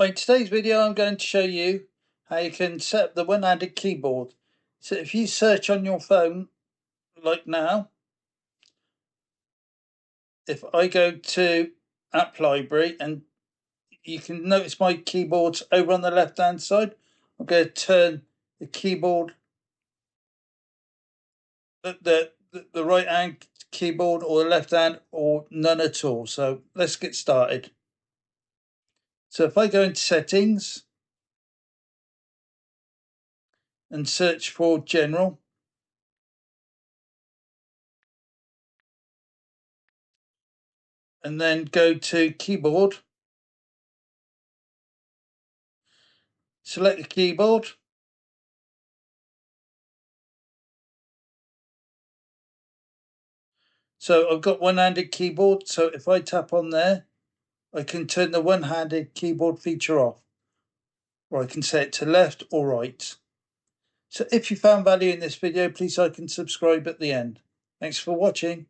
Well, in today's video, I'm going to show you how you can set up the one-handed keyboard. So if you search on your phone, like now, if I go to App Library, and you can notice my keyboard's over on the left-hand side. I'm going to turn the keyboard, the right-hand keyboard, or the left-hand, or none at all. So let's get started. So if I go into Settings and search for General, and then go to Keyboard, select the keyboard, so I've got one-handed keyboard, so if I tap on there, I can turn the one-handed keyboard feature off, or I can set it to left or right. So if you found value in this video, please like and subscribe at the end. Thanks for watching.